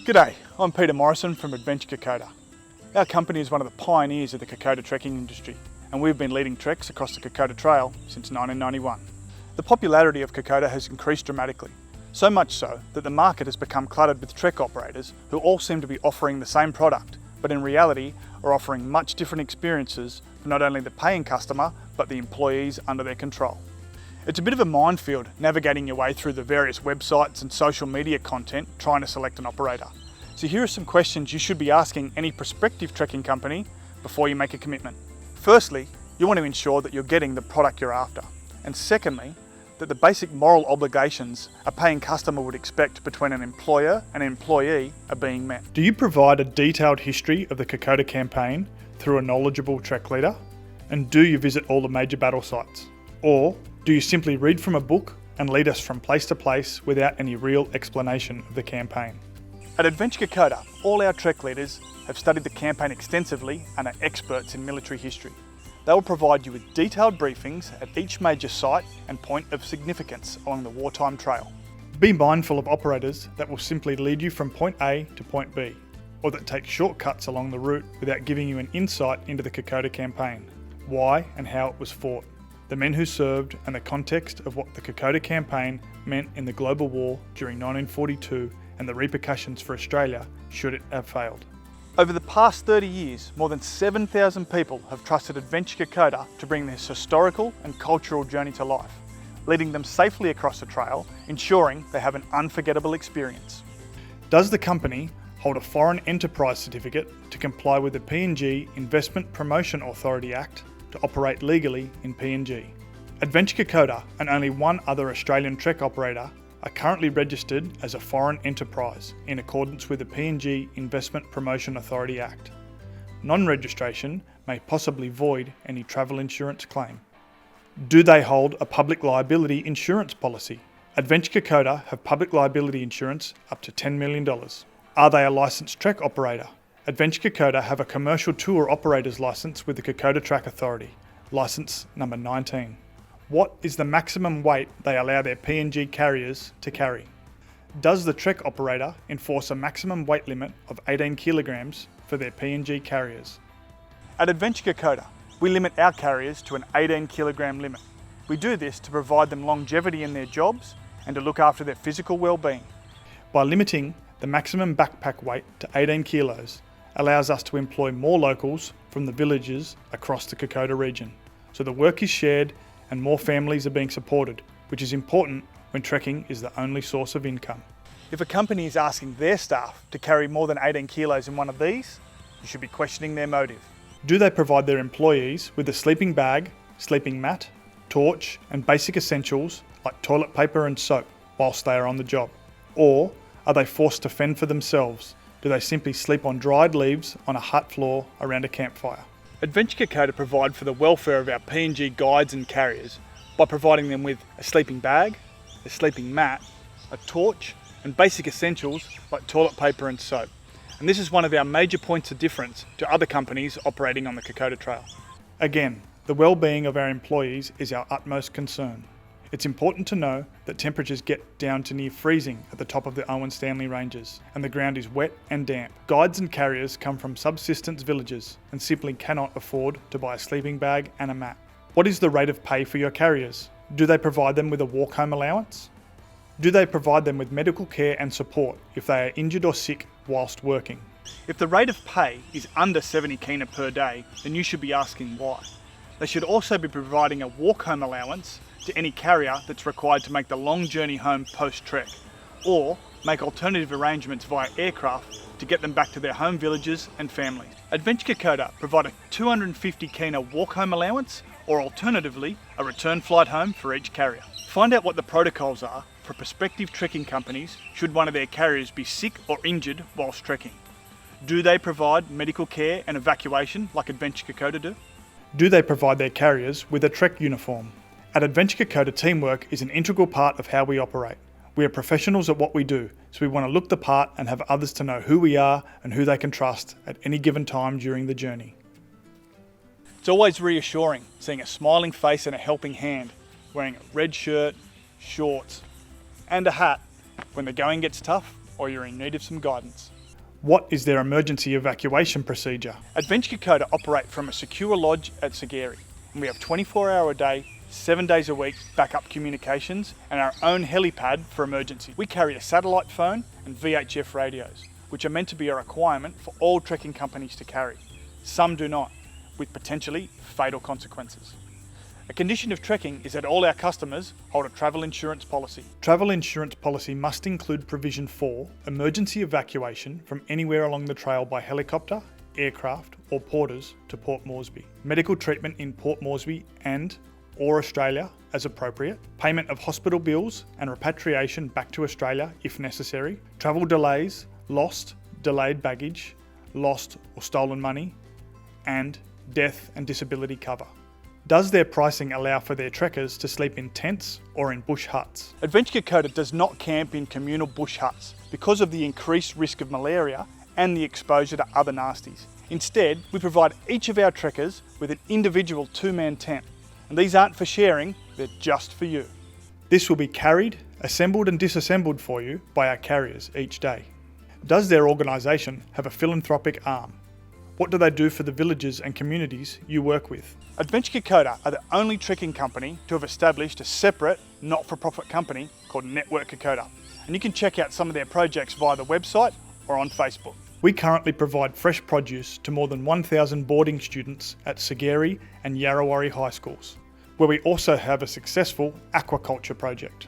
G'day, I'm Peter Morrison from Adventure Kokoda. Our company is one of the pioneers of the Kokoda trekking industry, and we've been leading treks across the Kokoda Trail since 1991. The popularity of Kokoda has increased dramatically, so much so that the market has become cluttered with trek operators who all seem to be offering the same product, but in reality are offering much different experiences for not only the paying customer, but the employees under their control. It's a bit of a minefield navigating your way through the various websites and social media content trying to select an operator. So here are some questions you should be asking any prospective trekking company before you make a commitment. Firstly, you want to ensure that you're getting the product you're after. And secondly, that the basic moral obligations a paying customer would expect between an employer and employee are being met. Do you provide a detailed history of the Kokoda campaign through a knowledgeable trek leader? And do you visit all the major battle sites? Or do you simply read from a book and lead us from place to place without any real explanation of the campaign? At Adventure Kokoda, all our trek leaders have studied the campaign extensively and are experts in military history. They will provide you with detailed briefings at each major site and point of significance along the wartime trail. Be mindful of operators that will simply lead you from point A to point B, or that take shortcuts along the route without giving you an insight into the Kokoda campaign, why and how it was fought, the men who served, and the context of what the Kokoda campaign meant in the global war during 1942 and the repercussions for Australia should it have failed. Over the past 30 years, more than 7,000 people have trusted Adventure Kokoda to bring this historical and cultural journey to life, leading them safely across the trail, ensuring they have an unforgettable experience. Does the company hold a Foreign Enterprise Certificate to comply with the PNG Investment Promotion Authority Act to operate legally in PNG? Adventure Kokoda and only one other Australian trek operator are currently registered as a foreign enterprise in accordance with the PNG Investment Promotion Authority Act. Non-registration may possibly void any travel insurance claim. Do they hold a public liability insurance policy? Adventure Kokoda have public liability insurance up to $10 million. Are they a licensed trek operator? Adventure Kokoda have a commercial tour operator's licence with the Kokoda Track Authority, licence number 19. What is the maximum weight they allow their PNG carriers to carry? Does the trek operator enforce a maximum weight limit of 18 kilograms for their PNG carriers? At Adventure Kokoda, we limit our carriers to an 18 kilogram limit. We do this to provide them longevity in their jobs and to look after their physical well-being. By limiting the maximum backpack weight to 18 kilos, allows us to employ more locals from the villages across the Kokoda region. So the work is shared and more families are being supported, which is important when trekking is the only source of income. If a company is asking their staff to carry more than 18 kilos in one of these, you should be questioning their motive. Do they provide their employees with a sleeping bag, sleeping mat, torch, and basic essentials like toilet paper and soap whilst they are on the job? Or are they forced to fend for themselves? Do they simply sleep on dried leaves on a hut floor around a campfire? Adventure Kokoda provide for the welfare of our PNG guides and carriers by providing them with a sleeping bag, a sleeping mat, a torch, and basic essentials like toilet paper and soap. And this is one of our major points of difference to other companies operating on the Kokoda Trail. Again, the well-being of our employees is our utmost concern. It's important to know that temperatures get down to near freezing at the top of the Owen Stanley Ranges, and the ground is wet and damp. Guides and carriers come from subsistence villages and simply cannot afford to buy a sleeping bag and a mat. What is the rate of pay for your carriers? Do they provide them with a walk-home allowance? Do they provide them with medical care and support if they are injured or sick whilst working? If the rate of pay is under 70 kina per day, then you should be asking why. They should also be providing a walk-home allowance to any carrier that's required to make the long journey home post-trek, or make alternative arrangements via aircraft to get them back to their home villages and families. Adventure Kokoda provide a 250 kina walk-home allowance, or alternatively, a return flight home for each carrier. Find out what the protocols are for prospective trekking companies should one of their carriers be sick or injured whilst trekking. Do they provide medical care and evacuation like Adventure Kokoda do? Do they provide their carriers with a trek uniform? At Adventure Kokoda, teamwork is an integral part of how we operate. We are professionals at what we do, so we want to look the part and have others to know who we are and who they can trust at any given time during the journey. It's always reassuring seeing a smiling face and a helping hand, wearing a red shirt, shorts, and a hat when the going gets tough or you're in need of some guidance. What is their emergency evacuation procedure? Adventure Kokoda operate from a secure lodge at Sageri, and we have 24-hour a day, 7 days a week backup communications and our own helipad for emergency. We carry a satellite phone and VHF radios, which are meant to be a requirement for all trekking companies to carry. Some do not, with potentially fatal consequences. A condition of trekking is that all our customers hold a travel insurance policy. Travel insurance policy must include provision for emergency evacuation from anywhere along the trail by helicopter, aircraft or porters to Port Moresby, medical treatment in Port Moresby or Australia as appropriate, payment of hospital bills and repatriation back to Australia if necessary, travel delays, lost, delayed baggage, lost or stolen money, and death and disability cover. Does their pricing allow for their trekkers to sleep in tents or in bush huts? Adventure Kokoda does not camp in communal bush huts because of the increased risk of malaria and the exposure to other nasties. Instead, we provide each of our trekkers with an individual 2-man tent, and these aren't for sharing, they're just for you. This will be carried, assembled and disassembled for you by our carriers each day. Does their organisation have a philanthropic arm? What do they do for the villages and communities you work with? Adventure Kokoda are the only trekking company to have established a separate, not-for-profit company called Network Kokoda, and you can check out some of their projects via the website or on Facebook. We currently provide fresh produce to more than 1,000 boarding students at Sageri and Yarrawarri high schools, where we also have a successful aquaculture project.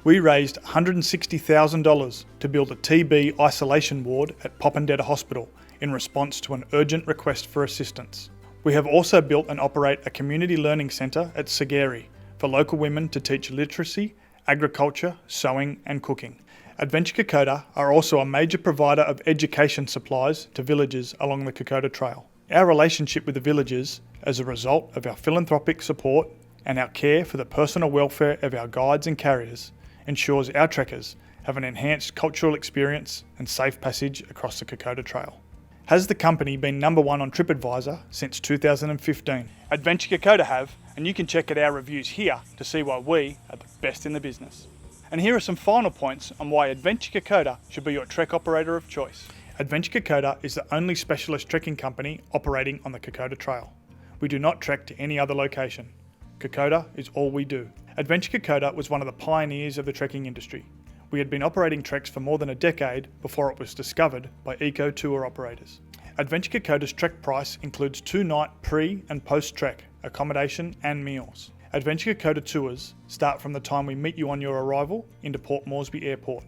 We raised $160,000 to build a TB isolation ward at Popondetta Hospital in response to an urgent request for assistance. We have also built and operate a community learning centre at Sageri for local women to teach literacy, agriculture, sewing and cooking. Adventure Kokoda are also a major provider of education supplies to villages along the Kokoda Trail. Our relationship with the villages, as a result of our philanthropic support and our care for the personal welfare of our guides and carriers, ensures our trekkers have an enhanced cultural experience and safe passage across the Kokoda Trail. Has the company been #1 on TripAdvisor since 2015? Adventure Kokoda have, and you can check out our reviews here to see why we are the best in the business. And here are some final points on why Adventure Kokoda should be your trek operator of choice. Adventure Kokoda is the only specialist trekking company operating on the Kokoda Trail. We do not trek to any other location. Kokoda is all we do. Adventure Kokoda was one of the pioneers of the trekking industry. We had been operating treks for more than a decade before it was discovered by eco tour operators. Adventure Kokoda's trek price includes 2-night pre- and post-trek accommodation and meals. Adventure Kokoda tours start from the time we meet you on your arrival into Port Moresby Airport.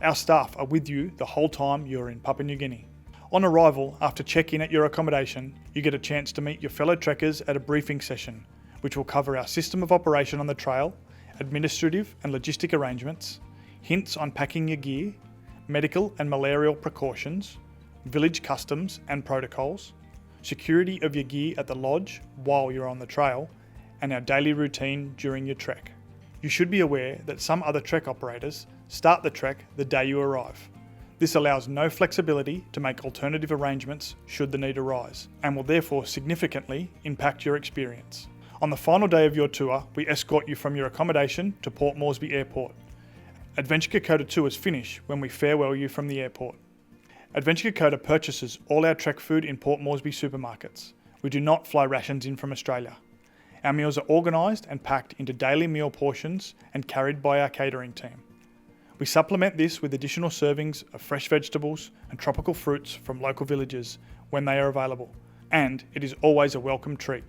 Our staff are with you the whole time you're in Papua New Guinea. On arrival, after check-in at your accommodation, you get a chance to meet your fellow trekkers at a briefing session, which will cover our system of operation on the trail, administrative and logistic arrangements, hints on packing your gear, medical and malarial precautions, village customs and protocols, security of your gear at the lodge while you're on the trail, and our daily routine during your trek. You should be aware that some other trek operators start the trek the day you arrive. This allows no flexibility to make alternative arrangements should the need arise, and will therefore significantly impact your experience. On the final day of your tour, we escort you from your accommodation to Port Moresby Airport. Adventure Kokoda tours finish when we farewell you from the airport. Adventure Kokoda purchases all our trek food in Port Moresby supermarkets. We do not fly rations in from Australia. Our meals are organised and packed into daily meal portions and carried by our catering team. We supplement this with additional servings of fresh vegetables and tropical fruits from local villages when they are available, and it is always a welcome treat.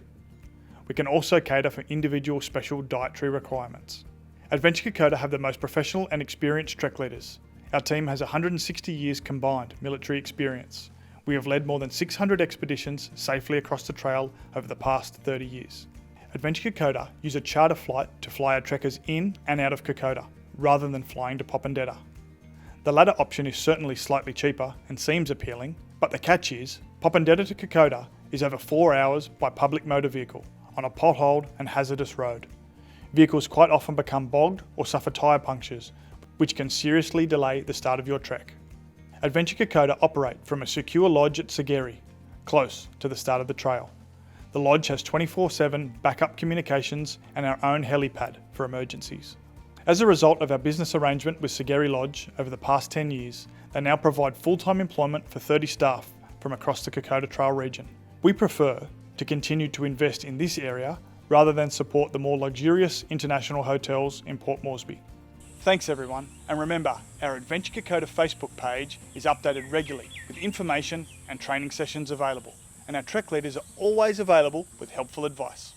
We can also cater for individual special dietary requirements. Adventure Kokoda have the most professional and experienced trek leaders. Our team has 160 years combined military experience. We have led more than 600 expeditions safely across the trail over the past 30 years. Adventure Kokoda use a charter flight to fly our trekkers in and out of Kokoda, rather than flying to Popondetta. The latter option is certainly slightly cheaper and seems appealing, but the catch is, Popondetta to Kokoda is over 4 hours by public motor vehicle, on a potholed and hazardous road. Vehicles quite often become bogged or suffer tyre punctures, which can seriously delay the start of your trek. Adventure Kokoda operate from a secure lodge at Sageri, close to the start of the trail. The lodge has 24/7 backup communications and our own helipad for emergencies. As a result of our business arrangement with Sageri Lodge over the past 10 years, they now provide full-time employment for 30 staff from across the Kokoda Trail region. We prefer to continue to invest in this area rather than support the more luxurious international hotels in Port Moresby. Thanks everyone, and remember, our Adventure Kokoda Facebook page is updated regularly with information and training sessions available, and our trek leaders are always available with helpful advice.